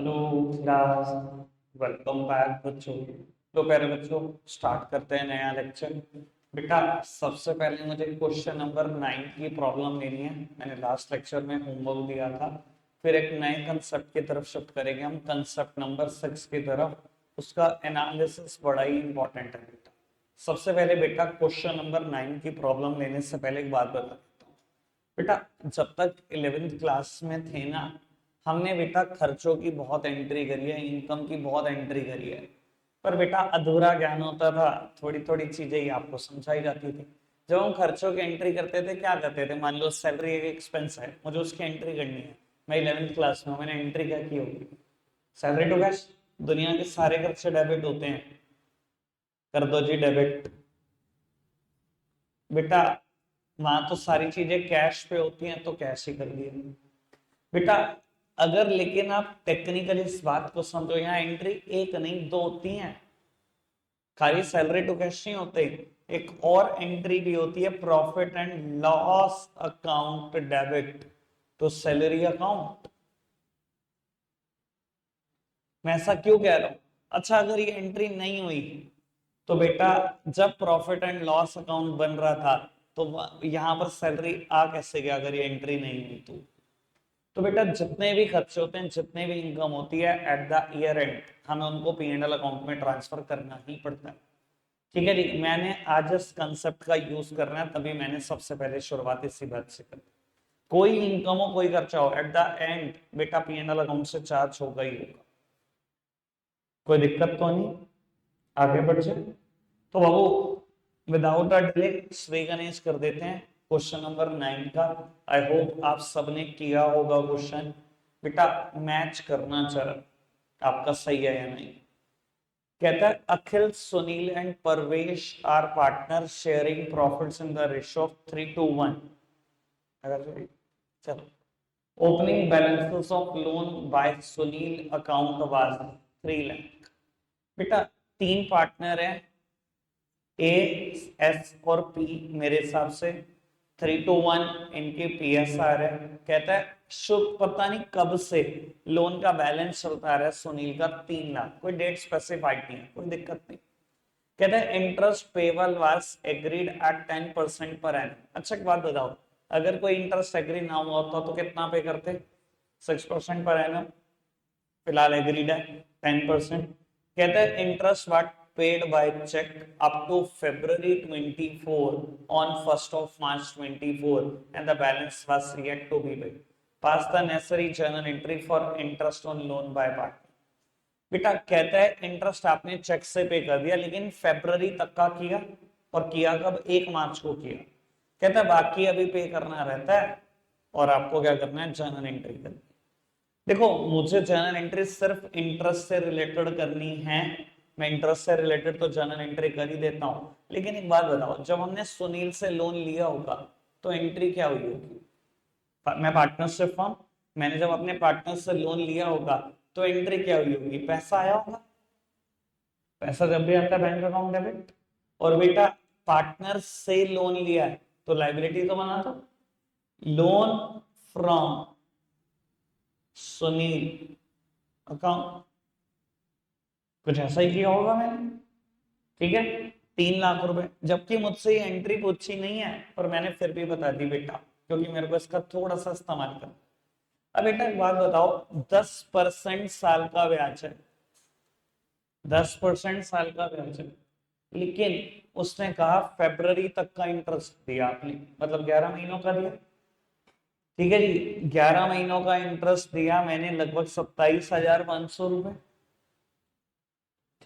Hello class, welcome back बच्चों। तो प्यारे बच्चों, स्टार्ट करते हैं नया लेक्चर। बेटा, सबसे पहले मुझे क्वेश्चन नंबर 9 की प्रॉब्लम लेनी है। मैंने लास्ट लेक्चर में होमवर्क दिया था। फिर एक नए कंसेप्ट की तरफ शिफ्ट करेंगे हम, कंसेप्ट नंबर 6 की तरफ। उसका एनालिसिस बड़ा ही इंपॉर्टेंट है बेटा। सबसे पहले बेटा, क्वेश्चन नंबर 9 की प्रॉब्लम लेने से पहले एक बात बता देता हूँ। बेटा, जब तक 11th क्लास में थे ना, हमने बेटा खर्चों की बहुत एंट्री करी है, इनकम की बहुत एंट्री करी है। पर बेटा अधूरा ज्ञान होता था, थोड़ी थोड़ी चीजें ही आपको समझाई जाती थी। जब हम खर्चों की एंट्री करते थे, क्या करते थे? मान लो सैलरी एक एक्सपेंस है, मुझे उसकी एंट्री करनी है। मैं 11th क्लास में हूं, मैंने एंट्री क्या की होगी? Salary to cash. दुनिया के सारे खर्चे डेबिट होते हैं, कर दो जी डेबिट। बेटा, वहां तो सारी चीजें कैश पे होती हैं, तो कैश ही कर दिए बेटा। अगर लेकिन आप टेक्निकली इस बात को समझो, यहाँ एंट्री एक नहीं दो होती हैं। खाली सैलरी टू कैश नहीं होते, एक और एंट्री भी होती है, profit and loss account debit to salary account. मैं ऐसा क्यों कह रहा हूं? अच्छा, अगर ये एंट्री नहीं हुई तो बेटा, जब प्रॉफिट एंड लॉस अकाउंट बन रहा था, तो यहां पर सैलरी आ कैसे गया अगर ये एंट्री नहीं हुई तो बेटा, जितने भी खर्चे होते हैं, जितने भी इनकम होती है, एट द ईयर एंड हमें उनको P&L अकाउंट में ट्रांसफर करना ही पड़ता है। ठीक है जी, मैंने आज इस कंसेप्ट का यूज करना है, तभी मैंने सबसे पहले शुरुआत इसी बात से कर। कोई इनकम हो, कोई खर्चा हो, एट द एंड बेटा P&L अकाउंट से चार्ज होगा ही होगा। कोई दिक्कत तो नहीं? आगे बढ़ जाए तो बाबू, without a delay Shri Ganesh कर देते हैं क्वेश्चन नंबर 9 का। आई होप आप सबने किया होगा क्वेश्चन। बेटा, मैच करना चल आपका सही है या नहीं। कहता है Akhil, Sunil and Parvesh are partner sharing profits in the ratio of 3:1। अगर चलो, opening balances of loan by Sunil account was 3 lakh. बेटा, तीन पार्टनर है, ए, एस और पी। मेरे हिसाब से 3:1 इनके PSR है। कहता है शुभ, पता नहीं कब से लोन का बैलेंस चलता रहा है सुनील का 3 लाख, कोई डेट स्पेसिफाइड नहीं है, कोई दिक्कत नहीं। कहता है interest payable was agreed at 10% per annum. अच्छा, एक बात बताओ, अगर कोई इंटरेस्ट एग्री ना हुआ होता तो कितना पे करते? 6% पर एनम। फिलहाल एग्रीड है 10%। कहता है interest was paid by cheque up to February 24 on 1st of March 24 and the balance was yet to be paid. Pass the necessary journal entry for interest on loan by partner. बेटा, कहता है interest आपने check से पे कर दिया, लेकिन फरवरी तक का किया, और किया कब? 1 मार्च को किया। कहता है बाकी अभी पे करना रहता है, और आपको क्या करना है? जर्नल एंट्री करनी। देखो, मुझे जर्नल एंट्री सिर्फ इंटरेस्ट से रिलेटेड करनी है। मैं इंटरेस्ट से रिलेटेड तो जर्नल एंट्री कर ही देता हूं, लेकिन एक बात बताओ, जब हमने सुनील से लोन लिया होगा तो एंट्री क्या हुई होगी? मैं पार्टनरशिप फॉर्म, मैंने जब अपने पार्टनर से लोन लिया होगा तो एंट्री क्या हुई होगी? पैसा आया होगा। पैसा जब भी आता है बैंक अकाउंट डेबिट। और बेटा, पार्टनर से लोन लिया है तो लाइबिलिटी तो बना दो, लोन फ्रॉम सुनील अकाउंट। कुछ ऐसा ही किया होगा मैंने। ठीक है, 3 लाख रुपए, जबकि मुझसे ये एंट्री पूछी नहीं है, पर मैंने फिर भी बता दी बेटा, क्योंकि मेरे को इसका थोड़ा सा इस्तेमाल कर। अब बेटा एक बात बताओ, 10% साल का ब्याज है, 10% साल का ब्याज है, लेकिन उसने कहा फरवरी तक का इंटरेस्ट दिया आपने, मतलब 11 महीनों का दिया। ठीक है जी, 11 महीनों का इंटरेस्ट दिया मैंने, लगभग 27,500 रुपए।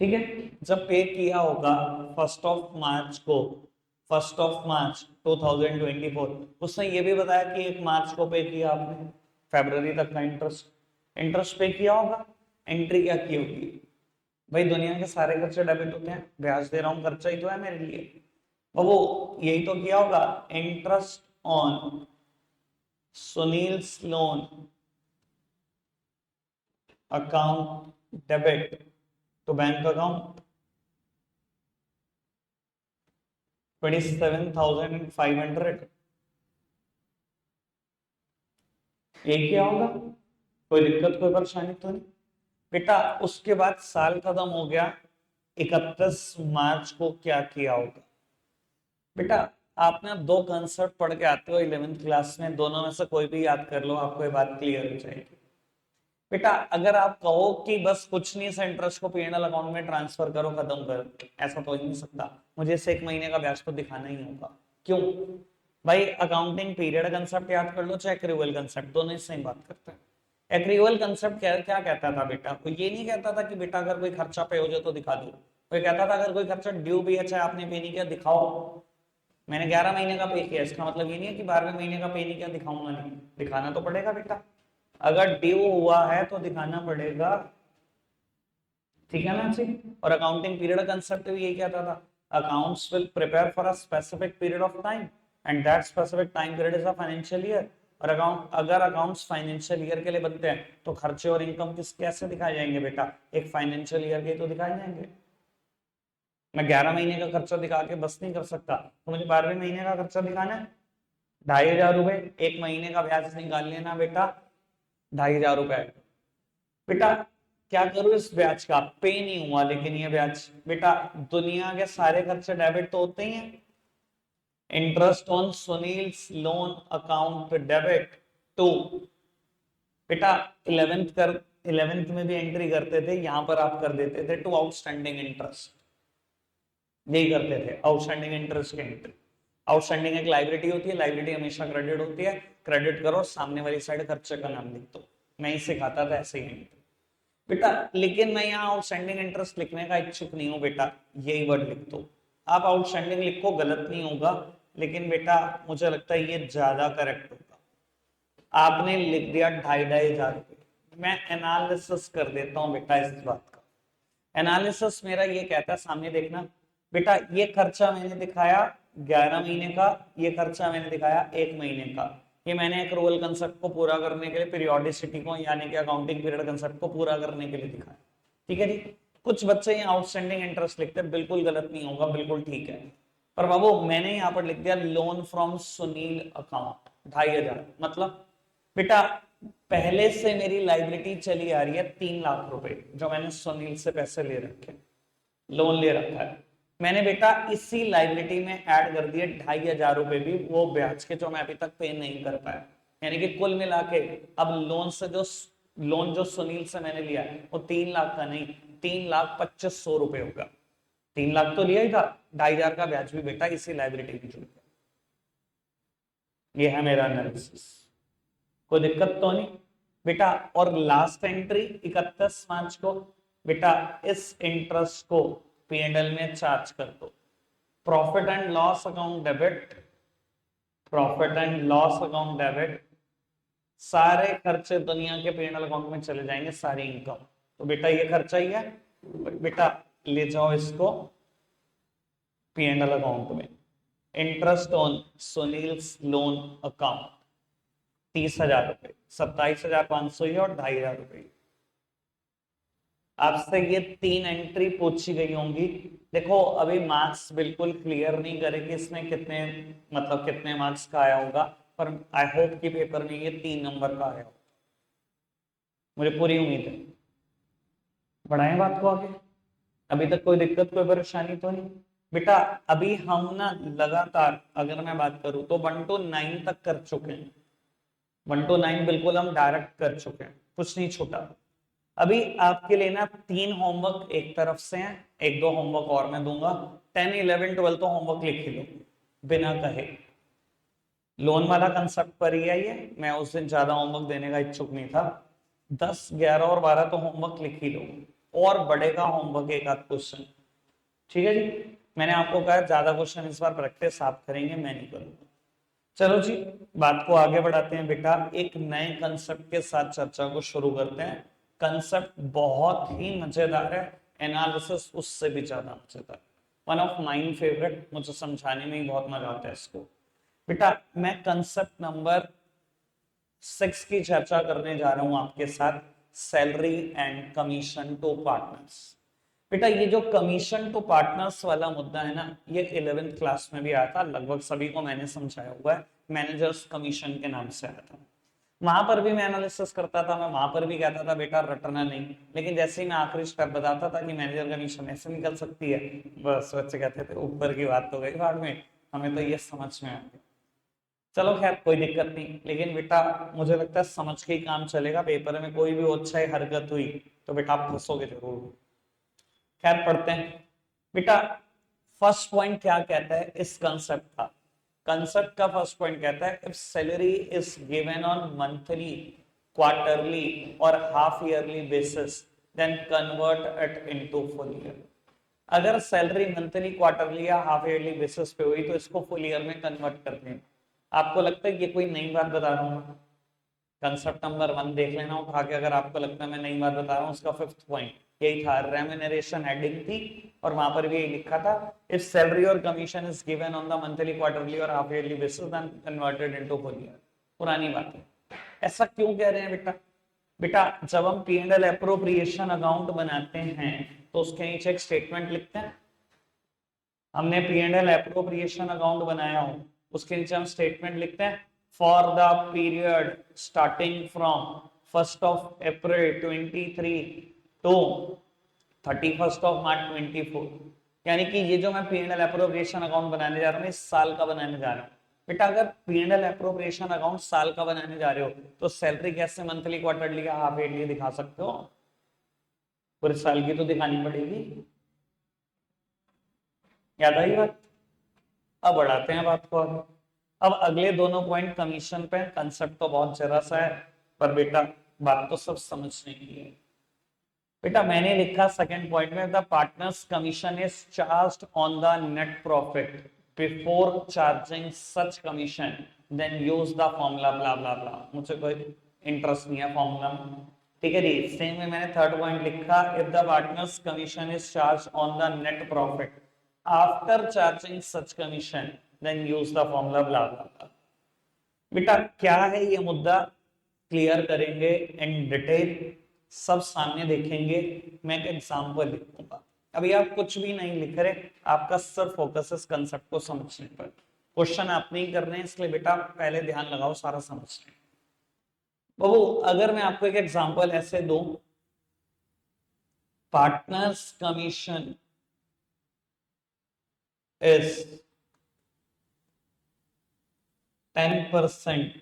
ठीक है, जब पे किया होगा 1 मार्च को, 1 मार्च 2024, उसने ये भी बताया कि 1 मार्च को पे किया आपने फरवरी तक का इंटरेस्ट। इंटरेस्ट पे किया होगा, एंट्री क्या की होगी? भाई, दुनिया के सारे खर्चे डेबिट होते हैं, ब्याज दे रहा हूं, खर्चा ही तो है मेरे लिए। और वो यही तो किया होगा, interest on Sunil's loan account debit to bank account 27,500। एक क्या होगा? कोई दिक्कत, कोई परेशानी तो नहीं? बेटा उसके बाद साल खत्म हो गया, 31 मार्च को क्या किया होगा? बेटा आपने दो कंसेप्ट पढ़ के आते हो 11th क्लास में, दोनों में से कोई भी याद कर लो, आपको ये बात क्लियर हो जाएगी। बेटा अगर आप कहो कि बस कुछ नहीं, से इंटरेस्ट को पीएनएल अकाउंट में ट्रांसफर करो, खत्म कर, ऐसा तो हो ही नहीं सकता, मुझे इसे 1 महीने का ब्याज तो दिखाना ही होगा। क्यों भाई? अकाउंटिंग पीरियड कंसेप्ट याद कर लो, चाहे एक्रूअल कंसेप्ट, दोनों ही सेम बात करते हैं। एक्रूअल कंसेप्ट क्या क्या कहता था बेटा? कोई ये नहीं कहता था कि बेटा अगर कोई खर्चा पे हो जाए तो दिखा दो, कोई कहता था अगर कोई खर्चा ड्यू भी है, चाहे आपने पे नहीं किया, दिखाओ। मैंने 11 महीने का पे किया, इसका मतलब ये नहीं है कि 12वें महीने का पे नहीं किया दिखाऊंगा नहीं, दिखाना तो पड़ेगा बेटा। अगर ड्यू हुआ है तो दिखाना पड़ेगा, ठीक है ना जी। और अकाउंटिंग पीरियड कंसेप्ट भी यही कहता था, accounts will prepare for a specific period of time and that specific time period is a financial year. और अगर अकाउंट्स फाइनेंशियल ईयर के लिए बनते हैं तो खर्चे और इनकम कैसे दिखाए जाएंगे बेटा? एक फाइनेंशियल ईयर के तो दिखाए जाएंगे। मैं 11 महीने का खर्चा दिखा के बस नहीं कर सकता, तो मुझे 12वें महीने का खर्चा दिखाना है। 2,500 रुपए 1 महीने का ब्याज निकाल लेना बेटा, 2,500 रुपए। बेटा क्या करूं इस ब्याज का? पे नहीं हुआ लेकिन ये ब्याज, बेटा दुनिया के सारे खर्चे डेबिट तो होते ही हैं। Interest on Sunil's loan account debit to, बेटा 11th में भी एंट्री करते थे, यहां पर आप कर देते थे टू आउटस्टैंडिंग इंटरेस्ट, यही करते थे, आउटस्टैंडिंग इंटरेस्ट की एंट्री। आउटस्टैंडिंग एक लाइबिलिटी होती है, लाइबिलिटी हमेशा क्रेडिट होती है, क्रेडिट करो, सामने वाली साइड खर्चे का नाम लिख दो। मैं ही सिखाता था ऐसे ही बेटा। लेकिन मैं यहाँ आउटस्टैंडिंग इंटरेस्ट लिखने का इच्छुक नहीं हूँ बेटा, यही वर्ड लिख दो। आप आउटस्टैंडिंग लिखो, गलत नहीं होगा, लेकिन बेटा मुझे लगता है ये ज्यादा करेक्ट होगा। आपने लिख दिया 2,500 रुपए, मैं एनालिसिस कर देता हूँ बेटा इस बात का। एनालिसिस मेरा ये कहता है, सामने देखना बेटा, ये खर्चा मैंने दिखाया 11 महीने का, ये खर्चा मैंने दिखाया 1 महीने का। ये मैंने एक्रूअल कंसेप्ट को पूरा करने के लिए, पीरियोडिसिटी को यानी कि अकाउंटिंग पीरियड कंसेप्ट को पूरा करने के लिए दिखाया, ठीक है जी। कुछ बच्चे यहाँ आउटस्टैंडिंग इंटरेस्ट लिखते हैं, बिल्कुल गलत नहीं होगा, बिल्कुल ठीक है। पर बाबू मैंने यहाँ पर लिख दिया लोन फ्रॉम सुनील अकाउंट 2,500, मतलब बेटा पहले से मेरी लाइबिलिटी चली आ रही है 3 लाख रुपए, जो मैंने सुनील से पैसे ले रखे, लोन ले रखा है मैंने बेटा, इसी लाइबिलिटी में ऐड कर दिए 2,500 रुपए भी, वो ब्याज के जो मैं अभी तक पे नहीं कर पाया। यानी कि कुल मिला के अब लोन जो सुनील से मैंने लिया है वो 3 लाख का नहीं, 3,25,100 रुपए होगा। 3 लाख तो लिया ही था, 2,500 का ब्याज भी बेटा इसी लाइबिलिटी में जुड़ गया। ये है मेरा एनालिसिस, कोई दिक्कत तो नहीं बेटा। और लास्ट एंट्री 31 मार्च को बेटा, इस इंटरेस्ट को पीएनएल में चार्ज कर दो। Profit and loss account debit, profit and loss account debit, सारे खर्चे दुनिया के पीएनएल अकाउंट में चले जाएंगे, सारी इनकम। तो बेटा ये खर्चा ही है, बेटा ले जाओ इसको पीएनएल अकाउंट में। Interest on Sunil's loan account 30,000 रुपए, 27,500 ही और 2,500 रुपए। आपसे ये 3 एंट्री पूछी गई होंगी। देखो अभी मार्क्स बिल्कुल क्लियर नहीं करे कि इसमें कितने, मतलब कितने मार्क्स का आया होगा, पर आई होप कि पेपर में ये 3 नंबर का आया होगा, मुझे पूरी उम्मीद है। बढ़ाएं बात को आगे, अभी तक कोई दिक्कत कोई परेशानी तो नहीं बेटा? अभी हम ना लगातार, अगर मैं बात करूं तो 1 to 9 तक कर चुके हैं, 1 to 9 बिल्कुल हम डायरेक्ट कर चुके हैं, कुछ नहीं छूटा। अभी आपके लिए ना 3 होमवर्क एक तरफ से हैं, 1-2 होमवर्क और मैं दूंगा। 10, 11, 12 तो होमवर्क लिख ही लो बिना कहे। लोन वाला कंसेप्ट पर ही है ये, मैं उस दिन ज्यादा होमवर्क देने का इच्छुक नहीं था। 10, 11 और 12 तो होमवर्क लिख ही लो, और बढ़ेगा होमवर्क एक आध क्वेश्चन, ठीक है जी। मैंने आपको कहा ज्यादा क्वेश्चन इस बार प्रैक्टिस आप करेंगे, मैं नहीं करूंगा। चलो जी बात को आगे बढ़ाते हैं बेटा, एक नए कंसेप्ट के साथ चर्चा को शुरू करते हैं। कंसेप्ट बहुत ही मजेदार है, एनालिसिस उससे भी ज्यादा मजेदार, वन ऑफ माइन फेवरेट, मुझे समझाने में ही बहुत मजा आता है इसको। बेटा मैं कंसेप्ट नंबर 6 की चर्चा करने जा रहा हूं आपके साथ, salary and commission to partners. बेटा ये जो कमीशन टू पार्टनर्स वाला मुद्दा है ना, ये 11th क्लास में भी आया था, लगभग सभी को मैंने समझाया हुआ है, मैनेजर्स कमीशन के नाम से आया था। वहां पर भी मैं एनालिसिस करता था, मैं वहां पर भी कहता था बेटा रटना नहीं, लेकिन जैसे ही मैं आखिरी स्टेप बताता था कि मैनेजर कमीशन ऐसे निकल सकती है, बस बच्चे कहते थे ऊपर की बात तो गई बाद में, हमें तो ये समझ में आ गया। चलो खैर कोई दिक्कत नहीं, लेकिन बेटा मुझे लगता है समझ के ही काम चलेगा, पेपर में कोई भी ओछाई हरकत हुई तो बेटा आप फंसोगे जरूर। खैर पढ़ते हैं बेटा। फर्स्ट पॉइंट क्या कहता है इस कंसेप्ट का? कंसेप्ट का फर्स्ट पॉइंट कहता है if salary is given on monthly, quarterly और half yearly basis then convert it into full year. अगर सैलरी मंथली, क्वार्टरली या हाफ ईयरली बेसिस पे हुई तो इसको फुल ईयर में कन्वर्ट करते हैं। आपको लगता है ये कोई नई बात बता रहा हूँ? कंसेप्ट नंबर 1 देख लेना उठा के, अगर आपको लगता है मैं नई बात बता रहा हूँ। उसका फिफ्थ पॉइंट यही था, रेम्यूनरेशन हेडिंग थी और वहां पर भी यही लिखा था, इफ सैलरी और commission is given on the monthly, quarterly और half yearly basis then converted into full year. पुरानी बात है। ऐसा क्यों कह रहे हैं बेटा? बेटा जब हम P and L appropriation account बनाते हैं तो उसके नीचे एक स्टेटमेंट लिखते हैं। हमने P and L appropriation account बनाया हो, उसके नीचे हम स्टेटमेंट लिखते हैं for the period starting from 1 April 23 to 31 March 24। यानी कि ये जो मैं P and L appropriation account बनाने जा रहा हूँ इस साल का बनाने जा रहा हूँ। बेटा अगर P and L appropriation account साल का बनाने जा रहे हो तो सैलरी कैसे मंथली, क्वार्टरली या हाफ ईयरली दिखा सकते हो? पूरे साल की तो दिखानी पड़ेगी। याद आई बात? अब बढ़ाते हैं बात को आगे। अब अगले दोनों पॉइंट कमीशन पे, कंसेप्ट तो बहुत जरा सा है पर बेटा बात तो सब समझने की है। बेटा मैंने लिखा सेकंड पॉइंट में the partners commission is charged on the net profit before charging such commission then use the formula blah blah blah. मुझे कोई इंटरेस्ट नहीं है फॉर्मूला में, ठीक है जी। सेम में मैंने थर्ड पॉइंट लिखा if the partners commission is charge on the net profit after charging such commission then use the formula blah blah blah. बेटा क्या है ये मुद्दा, क्लियर करेंगे इन डिटेल, सब सामने देखेंगे। मैं एक एग्जांपल लिखूंगा। अभी आप कुछ भी नहीं लिख रहे, आपका सिर्फ फोकस इस कंसेप्ट को समझने पर। क्वेश्चन आप नहीं कर रहे हैं इसलिए बेटा पहले ध्यान लगाओ सारा समझने। बाबू अगर मैं आपको एक एग्जांपल ऐसे दूं, partners commission is 10%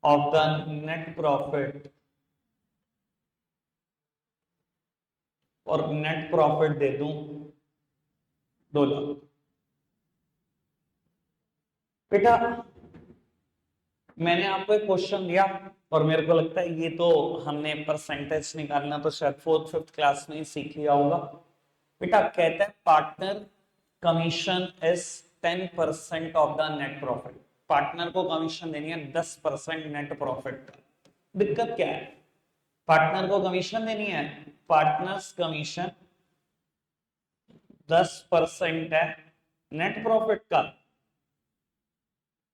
of the net profit और नेट प्रॉफिट दे दूं 2 लाख। बेटा मैंने आपको एक क्वेश्चन दिया और मेरे को लगता है ये तो हमने परसेंटेज निकालना तो शायद फोर्थ फिफ्थ क्लास में ही सीख लिया होगा। बेटा कहता है partner commission is 10% of the net profit. Partner को कमीशन देनी है 10% नेट प्रॉफिट का। दिक्कत क्या है? पार्टनर को कमीशन देनी है, पार्टनर्स कमीशन 10% है नेट प्रॉफिट का,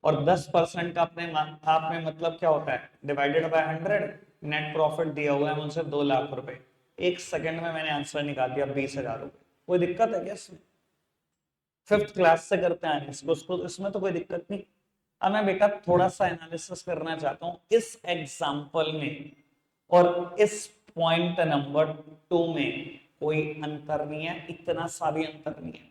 और 10% का अपने आप में मतलब क्या होता है, डिवाइडेड बाय 100। नेट प्रॉफिट दिया हुआ है मुझे 2 लाख रुपए, 1 सेकंड में मैंने आंसर निकाल दिया 20,000 रुपए। कोई दिक्कत है क्या इसमें? फिफ्थ क्लास से करते हैं इसको, इसमें तो कोई दिक्कत नहीं। अब मैं बेटा थोड़ा सा एनालिसिस करना चाहता हूं इस एग्जाम्पल में, और इस पॉइंट नंबर 2 में कोई अंतर नहीं है, इतना सा भी अंतर नहीं है।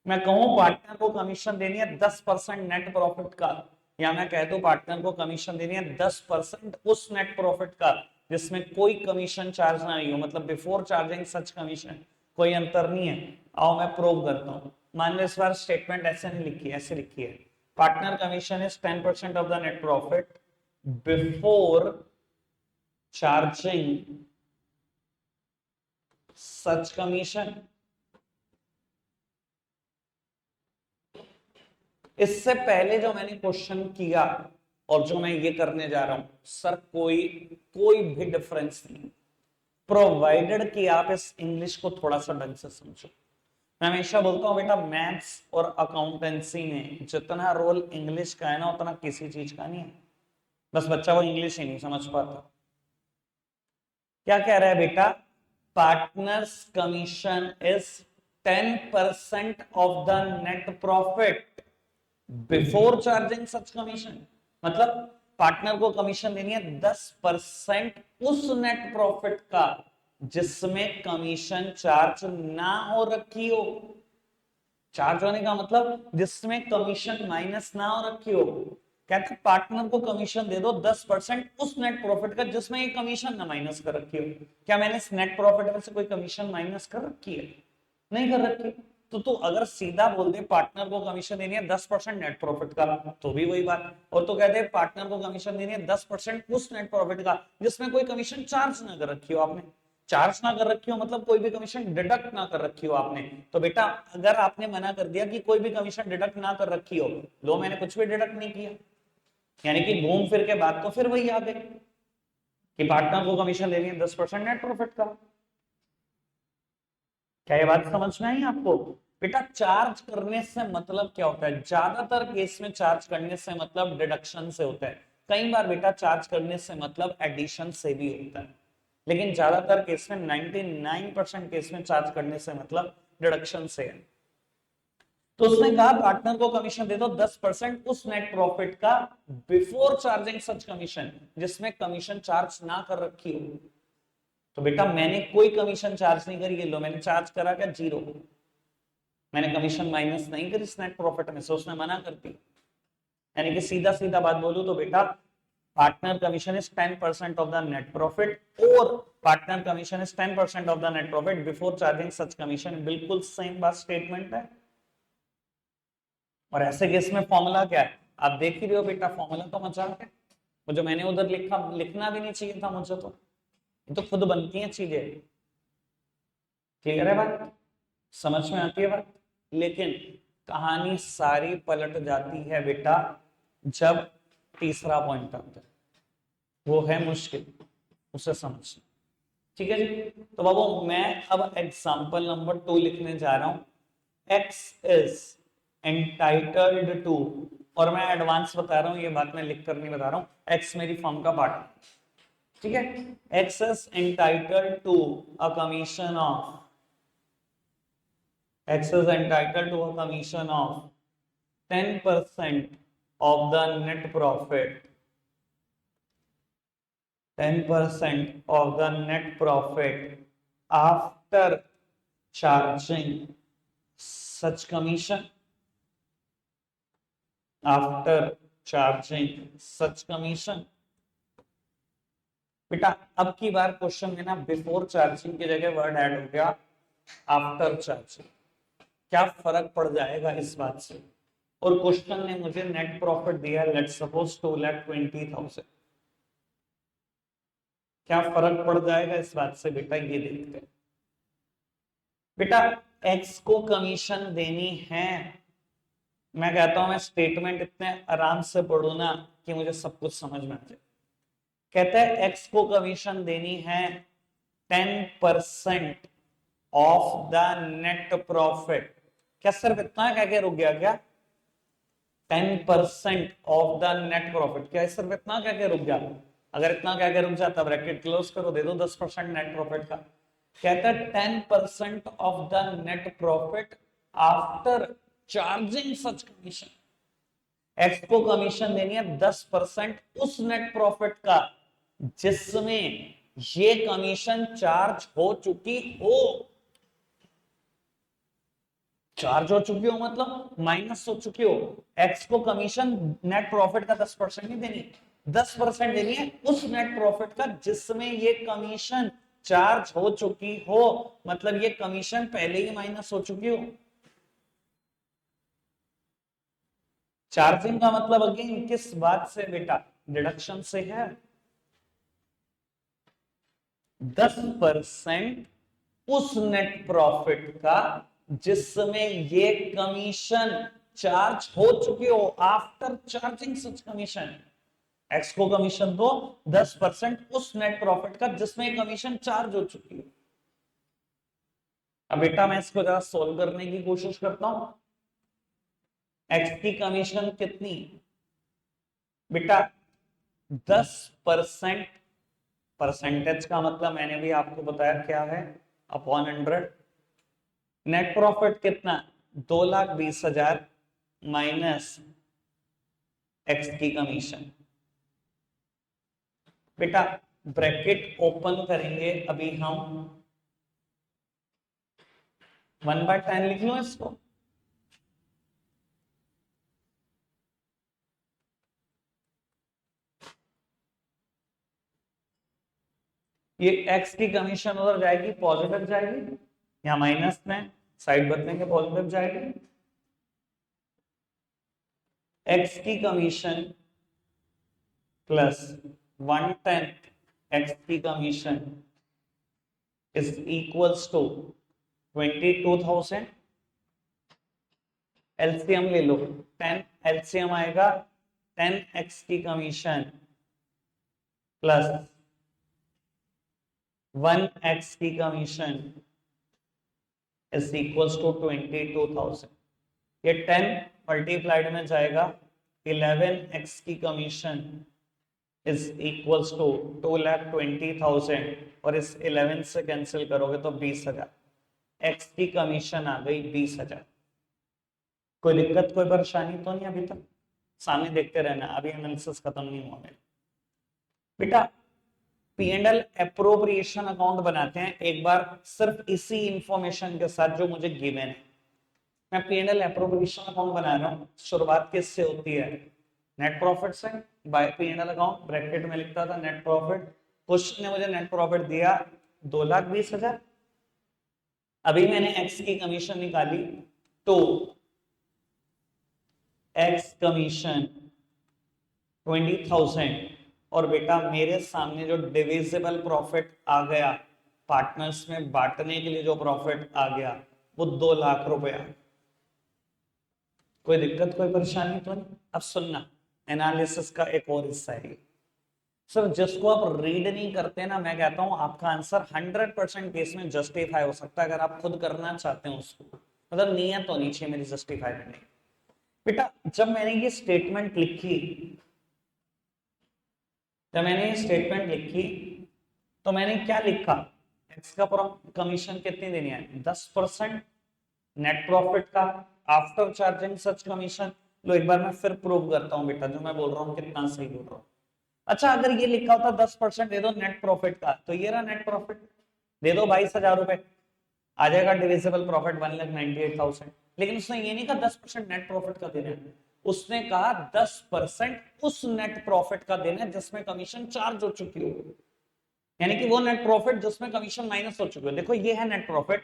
मैं कहूं पार्टनर को कमीशन देनी है 10% नेट प्रॉफिट का, या मैं कह दूं पार्टनर को कमीशन देनी है 10% उस नेट प्रॉफिट का जिसमें कोई कमीशन चार्ज ना हो, मतलब बिफोर चार्जिंग सच कमीशन, कोई अंतर नहीं है। आओ मैं प्रूव करता हूं। मान लो इस बार स्टेटमेंट ऐसे नहीं लिखी है, ऐसे लिखी है partner commission is 10% of the net profit before charging such commission. इससे पहले जो मैंने क्वेश्चन किया और जो मैं ये करने जा रहा हूं सर, कोई कोई भी डिफरेंस नहीं, प्रोवाइडेड कि आप इस इंग्लिश को थोड़ा सा ढंग से समझो। मैं हमेशा बोलता हूं बेटा मैथ्स और अकाउंटेंसी में जितना रोल इंग्लिश का है ना उतना किसी चीज का नहीं है, बस बच्चा वो इंग्लिश ही नहीं समझ पाता। क्या कह रहा है बेटा? Partners commission is 10% of the net profit before charging such commission. मतलब पार्टनर को कमीशन देनी है 10% उस नेट प्रॉफिट का जिसमें कमीशन चार्ज ना हो रखी हो। चार्ज होने का मतलब जिसमें कमीशन माइनस ना हो रखी हो। कहते हैं पार्टनर को कमीशन दे दो 10% उस नेट प्रॉफिट का जिसमें ये कमीशन ना माइनस कर रखी हो। क्या मैंने इस नेट प्रॉफिट में से कोई कमीशन माइनस कर रखी है? नहीं कर रखी। तो तू अगर सीधा बोल दे पार्टनर को कमीशन देनी है 10% नेट प्रॉफिट का, तो भी वही बात। और तो कहते हैं पार्टनर को कमीशन देनी है 10% उस नेट प्रॉफिट का जिसमें कोई कमीशन चार्ज ना कर रखी हो आपने। चार्ज ना कर रखी हो मतलब कोई भी कमीशन डिडक्ट ना कर रखी हो आपने। तो बेटा अगर आपने मना कर दिया कि कोई भी कमीशन डिडक्ट ना कर रखी हो, लो मैंने कुछ भी डिडक्ट नहीं किया, यानी कि घूम फिर के बात तो फिर वही आ गई कि पार्टनर को कमीशन लेनी है 10% नेट प्रॉफिट का। क्या ये बात समझ में आई आपको? बेटा चार्ज करने से मतलब क्या होता है? ज्यादातर केस में चार्ज करने से मतलब डिडक्शन से होता है। कई बार बेटा चार्ज करने से मतलब एडिशन से भी होता है, लेकिन ज्यादातर केस में 99% केस में चार्ज करने से मतलब डिडक्शन से है। तो उसने कहा पार्टनर को कमीशन दे दो 10% उस नेट प्रॉफिट का बिफोर चार्जिंग सच कमीशन जिसमें कमीशन चार्ज ना कर रखी हो। तो बेटा मैंने कोई कमीशन चार्ज नहीं करी, लो मैंने चार्ज करा क्या? 0। मैंने कमीशन माइनस नहीं करी नेट प्रॉफिट में से, उसने मना कर दी। यानी कि सीधा सीधा बात बोलूं तो बेटा partner commission is 10% of the net profit और partner commission is 10% of the net profit before charging such commission. बिल्कुल सेम बात स्टेटमेंट है। और ऐसे केस में फॉर्मूला क्या है आप देख ही रहे हो बेटा, फॉर्मूला तो मजाक है। वो जो मैंने उधर लिखा लिखना भी नहीं चाहिए था मुझे, तो ये तो खुद बनती हैं चीजें। क्लियर है बात? समझ में आती है बात? लेकिन कहानी सारी पलट जाती है बेटा जब तीसरा पॉइंट आता है, वो है मुश्किल, उसे समझना। ठीक है जी। तो बाबू मैं अब एग्जांपल नंबर 2 लिखने जा रहा हूं। x इज एंटाइटल्ड टू, और मैं एडवांस बता रहा हूं, ये बात मैं लिख कर नहीं बता रहा हूं, x मेरी फॉर्म का पार्ट है। ठीक है, x is entitled to a commission of, X is entitled to a commission of 10% of the net profit, 10% of the net profit after charging such commission, after charging such commission। बेटा अब की बार question में ना before charging की जगह word add हो गया after charging. क्या फर्क पड़ जाएगा इस बात से? और क्वेश्चन ने मुझे नेट प्रॉफिट दिया लेट्स सपोज 2,20,000। क्या फर्क पड़ जाएगा इस बात से बेटा, ये देखते हैं। बेटा एक्स को कमीशन देनी है, मैं कहता हूं मैं स्टेटमेंट इतने आराम से पढ़ू ना कि मुझे सब कुछ समझ में आ जाए। कहते हैं एक्स को कमीशन देनी है 10% ऑफ द नेट प्रॉफिट। क्या सिर्फ इतना कह के रुक गया क्या? 10% ऑफ द नेट प्रॉफिट, क्या सिर्फ इतना कह के रुक गया? अगर इतना कह के रुक जाता ब्रैकेट क्लोज करो, दे दो 10% नेट प्रॉफिट का। कहता है 10% of the net profit after charging such commission. X को कमीशन देनी है 10% उस नेट प्रॉफिट का जिसमें ये कमीशन चार्ज हो चुकी हो। चार्ज हो चुकी हो मतलब माइनस हो चुकी हो। एक्स को कमीशन नेट प्रॉफिट का 10% नहीं देनी, 10% देनी है उस नेट प्रॉफिट का जिसमें ये कमीशन चार्ज हो चुकी हो, मतलब ये कमीशन पहले ही माइनस हो चुकी हो। चार्जिंग का मतलब अगेन किस बात से बेटा? डिडक्शन से है। 10% उस नेट प्रॉफिट का जिसमें ये कमीशन चार्ज हो चुके हो after charging such commission. X को कमीशन दो 10% उस नेट प्रॉफिट का जिसमें कमीशन चार्ज हो चुकी है। अब बेटा मैं इसको जरा सोल्व करने की कोशिश करता हूं। एक्स की कमीशन कितनी बेटा? 10%। परसेंटेज का मतलब मैंने भी आपको बताया क्या है, अपॉन 100। नेट प्रॉफिट कितना? 2,20,000 माइनस एक्स की कमीशन। बेटा ब्रैकेट ओपन करेंगे, अभी हम 1/10 लिख लो इसको। ये x की कमीशन उधर जाएगी, पॉजिटिव जाएगी, या माइनस में साइड बदलेंगे, पॉजिटिव जाएगी। x की कमीशन प्लस 1/10 x की commission is equals to 22,000। LCM ले लो, 10 एलसीएम आएगा 10x की कमीशन प्लस 1x की कमीशन इज इक्वल्स टू 22,000। ये 10 मल्टीप्लाइड में जाएगा, 11x की कमीशन इज इक्वल्स टू 2,20,000 और इस 11 से कैंसिल करोगे तो 20,000। x की कमीशन आ गई 20,000। कोई दिक्कत कोई परेशानी तो नहीं अभी तक? सामने देखते रहना, अभी एनालिसिस खत्म नहीं हुआ मेरा। बेटा P&L अप्रोप्रिएशन अकाउंट बनाते हैं एक बार, सिर्फ इसी इंफॉर्मेशन के साथ जो मुझे गिवन है। मैं P&L अप्रोप्रिएशन अकाउंट बना रहा हूं। शुरुआत किससे होती है? नेट प्रॉफिट से। बाय P&L अकाउंट ब्रैकेट में लिखता था नेट प्रॉफिट। क्वेश्चन ने मुझे नेट प्रॉफिट दिया 2,20,000। अभी मैंने x की कमीशन निकाली तो x कमीशन 20,000 और बेटा मेरे सामने जो डिविजिबल प्रॉफिट आ गया, पार्टनर्स में बांटने के लिए जो प्रॉफिट आ गया वो 2 लाख रुपया। कोई दिक्कत कोई परेशानी तो नहीं? अब सुनना, एनालिसिस का एक और हिस्सा है सर, जिसको आप रीड नहीं करते ना, मैं कहता हूं आपका आंसर 100% केस में जस्टिफाई हो सकता है अगर आप खुद करना चाहते हो उसको। मतलब नियत होनी चाहिए मेरी जस्टिफाई करने की। बेटा जब मैंने ये स्टेटमेंट लिखी, तो मैंने क्या लिखा? एक्स का कमीशन कितनी देनी है? 10% नेट प्रॉफिट का आफ्टर चार्जिंग सच कमीशन। लो एक बार मैं फिर प्रूव करता हूं बेटा, जो मैं बोल रहा हूं कितना सही बोल रहा हूं। अच्छा अगर ये लिखा होता 10% दे दो नेट प्रॉफिट का, तो ये रहा नेट प्रॉफिट, दे दो 22,000 रुपए, आ जाएगा डिविजिबल प्रॉफिट 1,98,000। लेकिन उसने ये नहीं कहा 10% नेट प्रॉफिट का देना है, उसने कहा 10% उस नेट प्रॉफिट का देना है जिसमें कमीशन चार्ज हो चुकी हो, यानी कि वो नेट प्रॉफिट जिसमें कमीशन माइनस हो चुकी हो। देखो ये है नेट प्रॉफिट,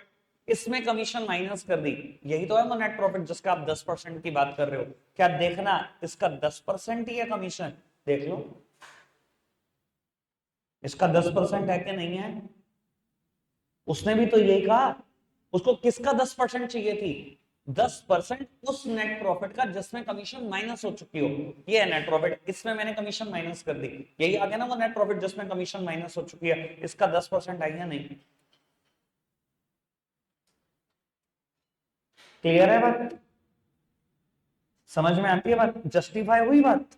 इसमें कमीशन माइनस कर दी, यही तो है वो नेट प्रॉफिट जिसका आप 10% की बात कर रहे हो। क्या देखना इसका 10% ही है कमीशन? देख लो इसका 10% है कि नहीं है। उसने भी तो यही कहा, उसको किसका 10% चाहिए थी? 10% उस नेट प्रॉफिट का जिसमें कमीशन माइनस हो चुकी हो। ये है नेट प्रॉफिट, इसमें मैंने कमीशन माइनस कर दी, यही आ गया ना वो नेट प्रॉफिट जिसमें कमीशन माइनस हो चुकी है। इसका 10% आई या नहीं? क्लियर है बात? समझ में आती है बात? जस्टिफाई हुई बात?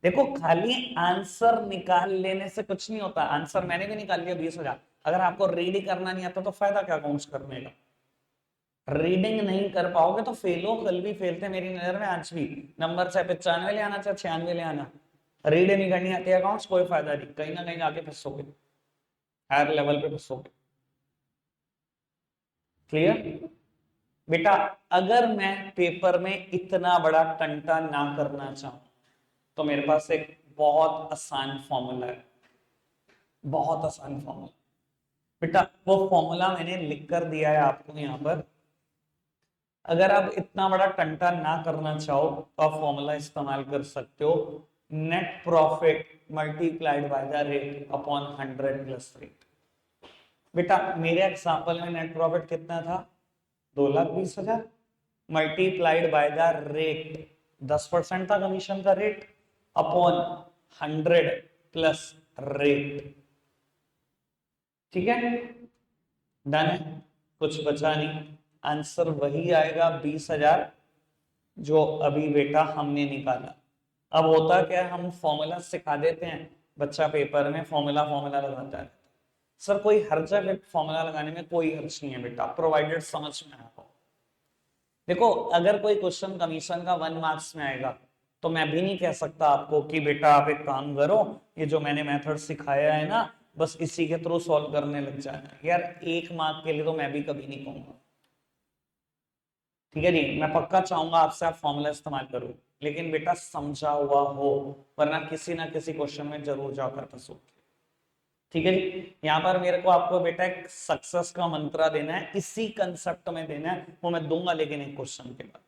देखो खाली आंसर निकाल लेने से कुछ नहीं होता। आंसर मैंने भी निकाल लिया 20,000। अगर आपको रीड करना नहीं आता तो फायदा क्या अकाउंट्स करने का? रीडिंग नहीं कर पाओगे तो फेल हो, कल भी फेल थे मेरी नजर में, आज भी। नंबर चाहे 95 ले आना चाहे 96 ले आना, रीड नहीं करनी आती अकाउंट्स, कोई फायदा नहीं, कहीं ना कहीं आके फंसोगे, हायर लेवल पे फंसोगे। क्लियर? बेटा अगर मैं पेपर में इतना बड़ा टंटा ना करना चाहूं तो मेरे पास एक बहुत आसान फॉर्मूला है, बहुत आसान फॉर्मूला। बेटा वो फॉर्मूला मैंने लिख कर दिया है आपको यहाँ पर। अगर आप इतना बड़ा टंटा ना करना चाहो तो आप फॉर्मूला इस्तेमाल कर सकते हो, net profit multiplied by the rate upon 100 plus rate. बेटा मेरे एग्जांपल में नेट प्रॉफिट कितना था? 2,20,000 मल्टीप्लाइड बाय द रेट, 10% था कमीशन का रेट, अपॉन 100 प्लस रेट। ठीक है, डन है, कुछ बचा नहीं, आंसर वही आएगा 20,000 जो अभी बेटा हमने निकाला। अब होता क्या है, हम फॉर्मूला सिखा देते हैं, बच्चा पेपर में फॉर्मूला लगाता है। सर कोई हर्ज है फॉर्मूला लगाने में? कोई हर्ज नहीं है बेटा, प्रोवाइडेड समझ में आपको। देखो अगर कोई क्वेश्चन कमीशन का 1 मार्क्स में आएगा तो मैं भी नहीं कह सकता आपको कि बेटा आप एक काम करो, ये जो मैंने मेथड सिखाया है ना बस इसी के थ्रू सॉल्व करने लग जाना। यार 1 मार्क के लिए तो मैं भी कभी नहीं कहूंगा, ठीक है जी। मैं पक्का चाहूंगा आपसे आप फॉर्मूला इस्तेमाल करो, लेकिन बेटा समझा हुआ हो, वरना किसी ना किसी क्वेश्चन में जरूर जाकर फंसोगे, ठीक है जी। यहाँ पर मेरे को आपको बेटा एक सक्सेस का मंत्र देना है, इसी कंसेप्ट में देना है, वो मैं दूंगा लेकिन एक क्वेश्चन के बाद,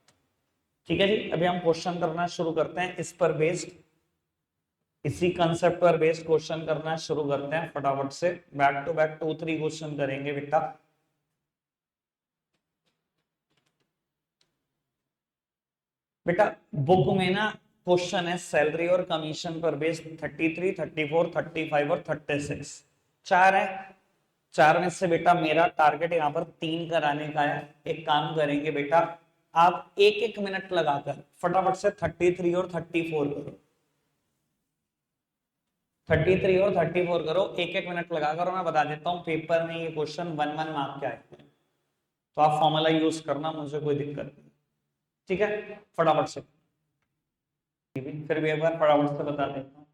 ठीक है जी। अभी हम क्वेश्चन करना शुरू करते हैं, इस पर बेस्ड, इसी कंसेप्ट पर बेस्ड क्वेश्चन करना शुरू करते हैं फटाफट से। बैक टू बैक 2-3 क्वेश्चन करेंगे बेटा। बेटा बुक में ना क्वेश्चन है सैलरी और कमीशन पर बेस्ड 33, 34, 35 और 36, 4 है। 4 में से बेटा मेरा टारगेट यहाँ पर 3 कराने का है। एक काम करेंगे बेटा, आप 1-1 मिनट लगाकर फटाफट से 33 और 34 करो, 33 और 34 करो 1-1 मिनट लगाकर, और मैं बता देता हूँ पेपर में ये क्वेश्चन 1-1 मार्क के आए हैं, तो आप फॉर्मूला यूज करना, मुझे कोई दिक्कत नहीं, ठीक है। फटाफट से फिर भी एक बार फटाफट से बता देता हूँ।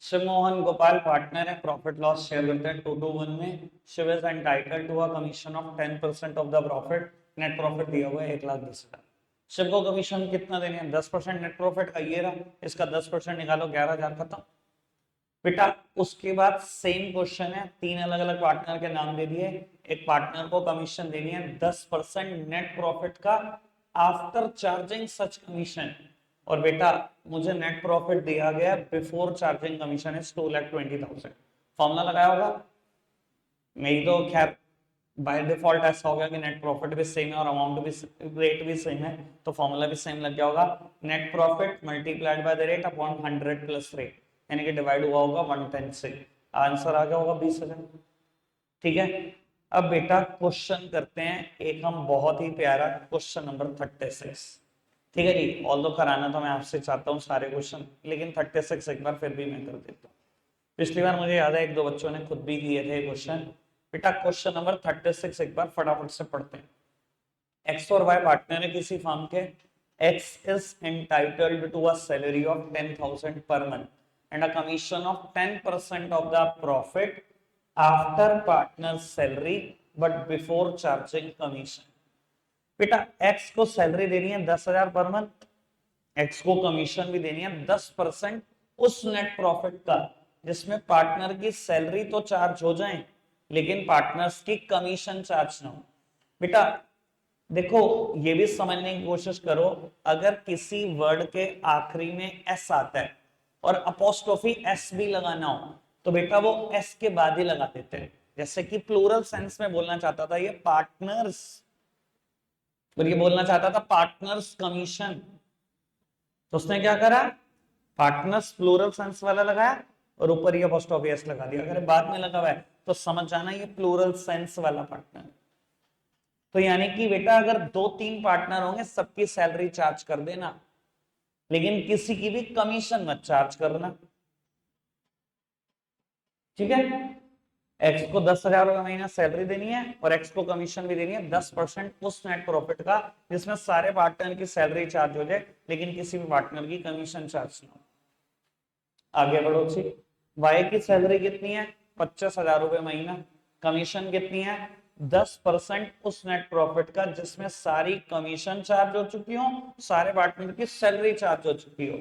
शिव मोहन गोपाल पार्टनर है, प्रॉफिट लॉस शेयर करते हैं 2-1 में। Shiv is entitled to a commission of 10% of the profit. Net profit दिया हुआ है 1,10,000। शिव को कमीशन कितना देने हैं? 10% नेट प्रॉफिट का, ये रहा, इसका 10% निकालो, 11,000 खत्म बेटा। उसके बाद सेम क्वेश्चन है, 3 अलग अलग पार्टनर के नाम दे दिए। एक पार्टनर को कमीशन देनी है 10% नेट प्रॉफिट का आफ्टर चार्जिंग सच कमीशन, और बेटा मुझे नेट प्रॉफिट दिया गया before charging commission is 2,20,000। Formula लगाया होगा, मेरी तो खैर बाय डिफॉल्ट ऐसा हो गया कि नेट प्रॉफिट भी सेम है और अमाउंट भी, रेट भी सेम है, तो फॉर्मूला भी सेम लग गया होगा। Net profit multiplied by the rate upon 100 plus rate, यानी कि डिवाइड हुआ होगा 110 से, आंसर आ गया होगा 20,000, ठीक है। अब बेटा क्वेश्चन करते हैं एक हम बहुत ही प्यारा क्वेश्चन नंबर 36, ठीक है जी। ऑल्दो कराना तो मैं आपसे चाहता हूँ सारे क्वेश्चन, लेकिन 36 एक बार फिर भी मैं कर देता हूँ। पिछली बार मुझे याद है 1-2 बच्चों ने खुद भी किए थे क्वेश्चन। बेटा क्वेश्चन नंबर 36 एक बार फटाफट से पढ़ते हैं। एक्स और वाई पार्टनर है किसी फर्म के। X is entitled to a salary of 10,000 per month and a commission of 10% of the profit after partner salary but before charging commission. बेटा एक्स को सैलरी देनी है 10,000 पर मंथ, एक्स को commission भी देनी है 10% उस नेट प्रॉफिट का जिसमें पार्टनर की सैलरी तो चार्ज हो जाए लेकिन पार्टनर्स की कमीशन चार्ज ना हो। बेटा देखो ये भी समझने की कोशिश करो, अगर किसी वर्ड के आखिरी में एस आता है और अपोस्ट्रोफी एस भी लगाना हो तो बेटा वो एस के बाद ही लगा देते हैं। जैसे कि प्लूरल सेंस में बोलना चाहता था ये पार्टनर्स, और ये बोलना चाहता था पार्टनर्स कमीशन, तो उसने क्या करा, पार्टनर्स प्लूरल सेंस वाला लगाया और ऊपर ये अपोस्ट्रोफी एस लगा दिया। अगर बाद में लगा हुआ है तो समझ जाना ये प्लूरल सेंस वाला पार्टनर। तो यानी कि बेटा अगर 2-3 पार्टनर होंगे सबकी सैलरी चार्ज कर देना, लेकिन किसी की भी कमीशन मत चार्ज करना, ठीक है। एक्स को 10,000 रुपए महीना सैलरी देनी है और एक्स को कमीशन भी देनी है 10% उस नेट प्रॉफिट का जिसमें सारे पार्टनर की सैलरी चार्ज हो जाए लेकिन किसी भी पार्टनर की कमीशन चार्ज ना हो। आगे बढ़ो जी। वाई की सैलरी कितनी है? 25,000 रुपए महीना। कमीशन कितनी है? 10% उस नेट प्रॉफिट का जिसमें सारी कमीशन चार्ज हो चुकी हो, सारे पार्टनर की सैलरी चार्ज हो चुकी हो।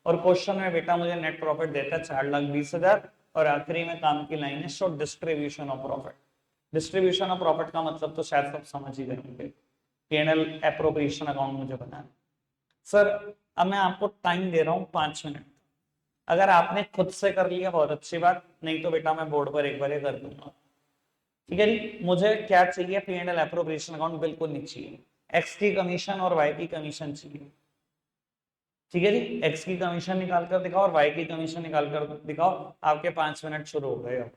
और क्वेश्चन में बेटा मुझे नेट प्रॉफिट देता है 4,20,000 और आखिरी में काम की लाइन है show distribution of profit. Distribution of profit का मतलब तो शायद सब समझ ही गए होंगे, पीएनएल एप्रोप्रिएशन अकाउंट मुझे बनाना। सर अब मैं आपको टाइम दे रहा हूं 5 मिनट, अगर आपने खुद से कर लिया बहुत अच्छी बात, नहीं तो बेटा मैं बोर्ड पर एक बार कर दूंगा, ठीक है जी। मुझे क्या चाहिए? पीएनएल एप्रोप्रिएशन अकाउंट बिल्कुल नहीं चाहिए, एक्स की कमीशन और वाई की कमीशन चाहिए, ठीक है जी। एक्स की कमीशन निकाल कर दिखाओ और वाई की कमीशन निकाल कर दिखाओ, आपके 5 मिनट शुरू हो गए।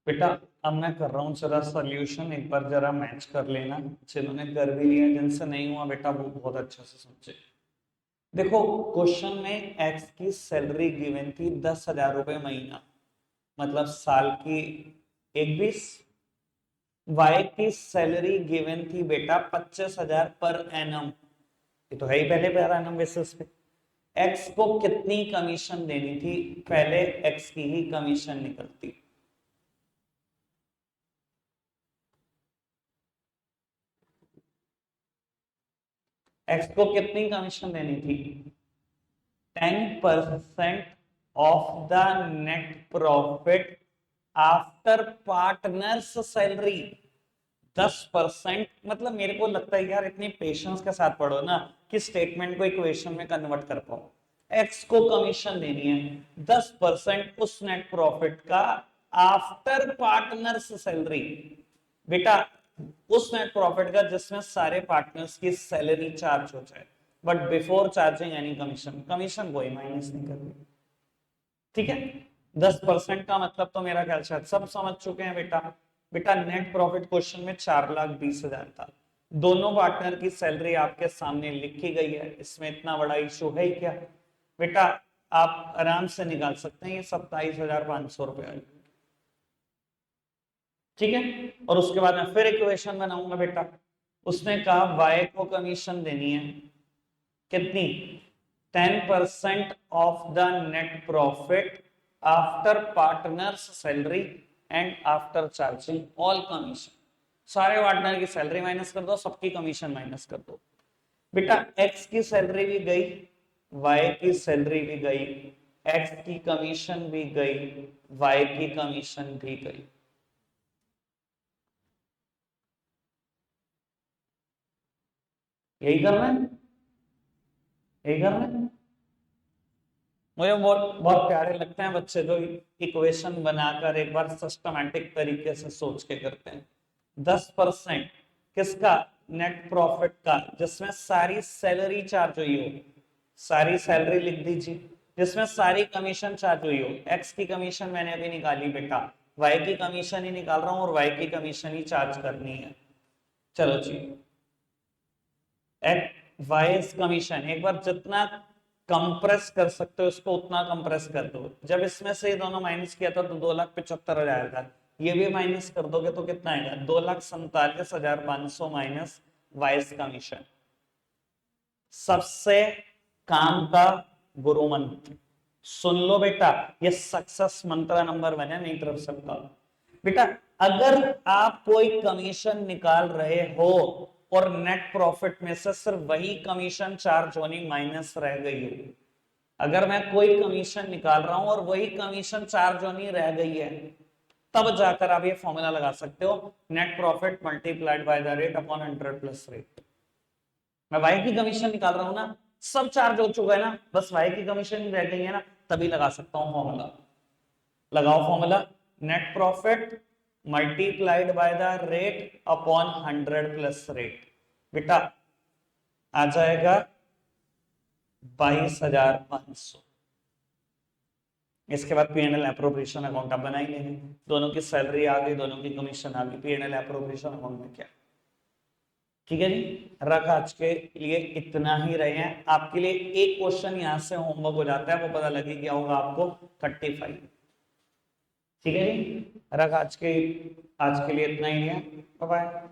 बेटा अब मैं कर रहा हूँ जरा सोल्यूशन, एक बार जरा मैच कर लेना, जिन्होंने कर भी लिया जिनसे नहीं हुआ बेटा वो बहुत अच्छा से समझे। देखो क्वेश्चन में एक्स की सैलरी गिवन थी 10,000 रुपए महीना, मतलब साल की 1/20, वाई की सैलरी गिवन थी बेटा 25,000 पर एनम, ये तो है ही पहले पर एनम बेसिस पे। एक्स को कितनी कमीशन देनी थी, पहले एक्स की ही कमीशन निकलती। एक्स को कितनी कमीशन देनी थी, 10% of the net profit after partners salary. 10%, मतलब मेरे को लगता है यार इतनी पेशेंस के साथ पढ़ो ना कि स्टेटमेंट को इक्वेशन में कन्वर्ट कर पाओ। एक्स को कमीशन देनी है 10% उस नेट प्रॉफिट का आफ्टर पार्टनर्स सैलरी। बेटा उस नेट प्रॉफिट का जिसमें सारे पार्टनर्स की सैलरी चार्ज हो जाए, but before charging any commission, commission कोई माइनस नहीं करनी। ठीक है, 10% का मतलब तो मेरा ख्याल शायद सब समझ चुके हैं बेटा। बेटा नेट प्रॉफिट क्वेश्चन में 4,20,000 था, दोनों पार्टनर की सैलरी आपके सामने लिखी गई है, इसमें इतना बड़ा इशू है ही क्या बेटा। आप आराम से निकाल सकते हैं, ये 27,500 रुपए। ठीक है, और उसके बाद मैं फिर इक्वेशन बनाऊंगा बेटा। उसने कहा वाई को कमीशन देनी है कितनी, 10% of the net profit after partners salary and after charging all commission. सारे पार्टनर की सैलरी माइनस कर दो, सबकी कमीशन माइनस कर दो। बेटा एक्स की सैलरी भी गई, वाई की सैलरी भी गई, एक्स की कमीशन भी गई, वाई की कमीशन भी गई। यही करना है, यही करना है। मुझे बहुत बहुत प्यारे लगते हैं बच्चे जो इक्वेशन बनाकर एक बार सिस्टमैटिक तरीके से सोच के करते हैं। 10% किसका, नेट प्रॉफिट का, जिसमें सारी सैलरी चार्ज हुई हो, सारी सैलरी लिख दीजिए, जिसमें सारी कमीशन चार्ज हुई हो। एक्स की कमीशन मैंने अभी निकाली बेटा, वाई की कमीशन ही निकाल रहा हूं और वाई की कमीशन ही चार्ज करनी है। चलो जी, वाइज कमीशन एक बार जितना कंप्रेस कर सकते हो इसको उतना कंप्रेस कर दो। जब इसमें से ये दोनों माइनस किया था तो 2,75,000 था, ये भी माइनस कर दोगे तो कितना आएगा, 2,47,500 माइनस वाइज कमीशन। सबसे काम का गुरु मंत्र सुन लो बेटा, ये सक्सेस मंत्र नंबर 1 है, नहीं तरफ सबका। बेटा अगर आप कोई कमीशन निकाल रहे हो और नेट प्रॉफिट में से सिर्फ वही कमीशन चार्ज होनी माइनस रह गई हो, अगर मैं कोई कमीशन निकाल रहा हूं और वही कमीशन चार्ज होनी रह गई है, तब जाकर आप ये फॉर्मूला लगा सकते हो, net profit multiplied by the rate upon 100 plus rate. मैं वाई की कमीशन निकाल रहा हूं ना, सब चार्ज हो चुका है ना, बस वाई की कमीशन रह गई है ना, तभी लगा सकता हूं फॉर्मूला। लगाओ formula, net profit multiplied by the rate upon 100 plus rate. बेटा आ जाएगा 22,500। इसके बाद पीएनएल एप्रोप्रिएशन अकाउंट आप बना ही लेंगे, दोनों की सैलरी आ गई, दोनों की कमीशन आ गई, पीएनएल एप्रोप्रिएशन अकाउंट में क्या। ठीक है जी, रख आज के लिए इतना ही रहे हैं। आपके लिए एक क्वेश्चन यहां से होमवर्क हो जाता है, वो पता लगे क्या होगा आपको, 35। ठीक है जी, रख आज के लिए इतना ही है, बाय बाय।